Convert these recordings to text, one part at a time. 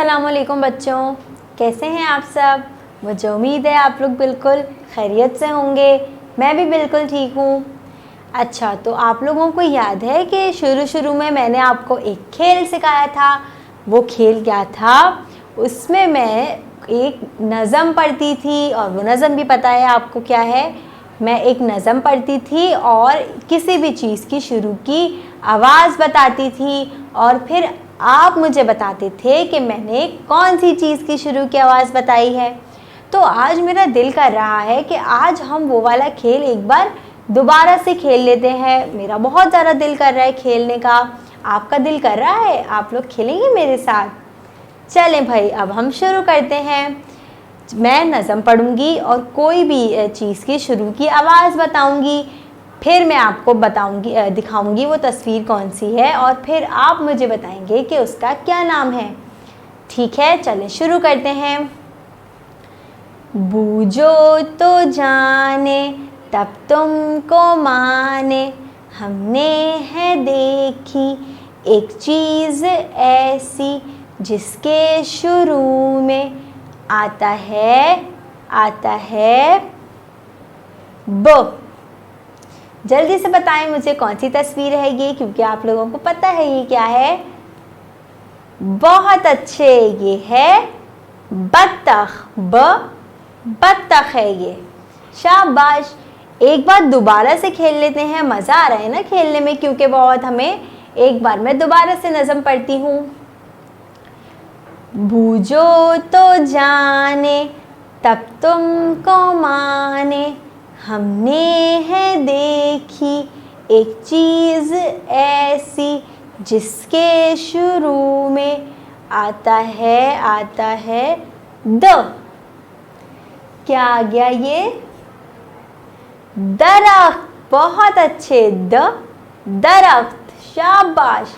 अस्सलाम वालेकुम बच्चों, कैसे हैं आप सब। मुझे उम्मीद है आप लोग बिल्कुल खैरियत से होंगे। मैं भी बिल्कुल ठीक हूँ। अच्छा, तो आप लोगों को याद है कि शुरू में मैंने आपको एक खेल सिखाया था। वो खेल क्या था? उसमें मैं एक नज़म पढ़ती थी, और वो नज़म भी पता है आपको क्या है। मैं एक नज़म पढ़ती थी और किसी भी चीज़ की शुरू की आवाज़ बताती थी, और फिर आप मुझे बताते थे कि मैंने कौन सी चीज़ की शुरू की आवाज़ बताई है। तो आज मेरा दिल कर रहा है कि आज हम वो वाला खेल एक बार दोबारा से खेल लेते हैं। मेरा बहुत ज़्यादा दिल कर रहा है खेलने का। आपका दिल कर रहा है? आप लोग खेलेंगे मेरे साथ? चलें भाई, अब हम शुरू करते हैं। मैं नज़म पढ़ूंगी और कोई भी चीज़ की शुरू की आवाज़ बताऊंगी। फिर मैं आपको बताऊंगी, दिखाऊंगी वो तस्वीर कौन सी है, और फिर आप मुझे बताएंगे कि उसका क्या नाम है। ठीक है, चलें शुरू करते हैं। बूझो तो जाने तब तुमको माने, हमने है देखी एक चीज़ ऐसी जिसके शुरू में आता है ब। जल्दी से बताएं मुझे कौन सी तस्वीर है ये, क्योंकि आप लोगों को पता है ये क्या है। बहुत अच्छे, ये है बत्तख। बत्तख है ये। शाबाश। एक बार दोबारा से खेल लेते हैं। मज़ा आ रहा है ना खेलने में, क्योंकि बहुत हमें। एक बार मैं दोबारा से नज़म पढ़ती हूँ। बूझो तो जाने तब तुमको माने, हमने है देखी एक चीज़ ऐसी जिसके शुरू में आता है द। क्या आ गया ये? दरख्त। बहुत अच्छे, दरख्त। शाबाश।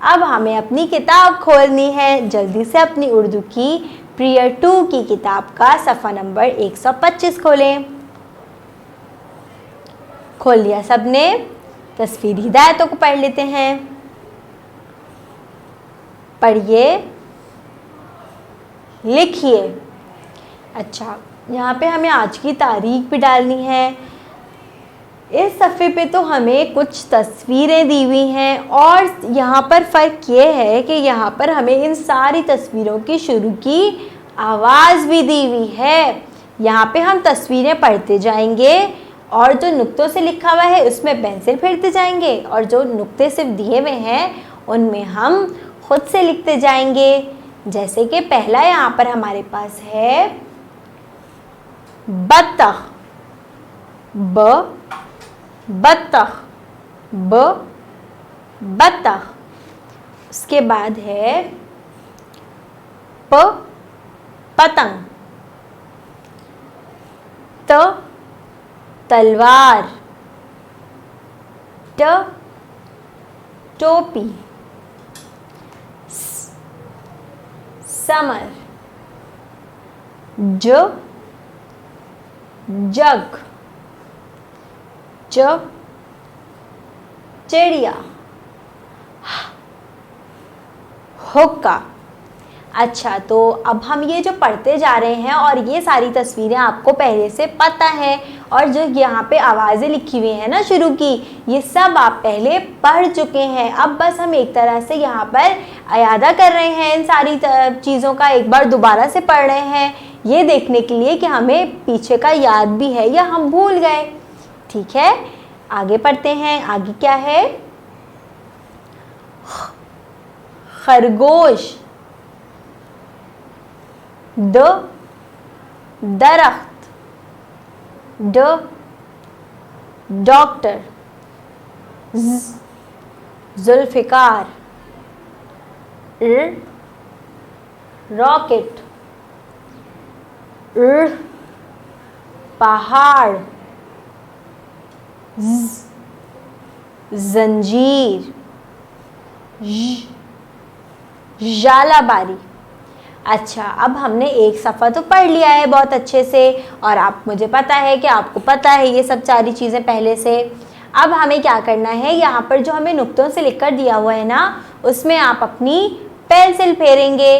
अब हमें अपनी किताब खोलनी है। जल्दी से अपनी उर्दू की पीरियड 2 की किताब का सफ़ा नंबर 125 खोलें। खोल लिया सबने? तस्वीर हिदायतों को पढ़ लेते हैं। पढ़िए, लिखिए। अच्छा, यहाँ पे हमें आज की तारीख भी डालनी है। इस सफ़े पे तो हमें कुछ तस्वीरें दी हुई हैं, और यहाँ पर फ़र्क ये है कि यहाँ पर हमें इन सारी तस्वीरों की शुरू की आवाज़ भी दी हुई है। यहाँ पे हम तस्वीरें पढ़ते जाएंगे, और जो नुक्तों से लिखा हुआ है उसमें पेंसिल फेरते जाएंगे, और जो नुक्ते सिर्फ दिए हुए हैं उनमें हम खुद से लिखते जाएंगे। जैसे कि पहला यहाँ पर हमारे पास है बत्तख। बत्तख। बत्तख। उसके बाद है पतंग। तलवार। टोपी। समर। जग। चिड़िया। हुक्का। अच्छा, तो अब हम ये जो पढ़ते जा रहे हैं, और ये सारी तस्वीरें आपको पहले से पता है, और जो यहाँ पे आवाज़ें लिखी हुई हैं ना शुरू की, ये सब आप पहले पढ़ चुके हैं। अब बस हम एक तरह से यहाँ पर अयादा कर रहे हैं, इन सारी चीज़ों का एक बार दोबारा से पढ़ रहे हैं, ये देखने के लिए कि हमें पीछे का याद भी है या हम भूल गए। ठीक है, आगे पढ़ते हैं। आगे क्या है? खरगोश। दरख्त। डॉक्टर। जुल्फ़िकार। रॉकेट। पहाड़। जंजीर। जालाबारी। अच्छा, अब हमने एक सफ़ा तो पढ़ लिया है बहुत अच्छे से, और आप मुझे पता है कि आपको पता है ये सब सारी चीज़ें पहले से। अब हमें क्या करना है, यहाँ पर जो हमें नुक्तों से लिखकर दिया हुआ है ना, उसमें आप अपनी पेंसिल फेरेंगे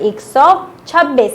126۔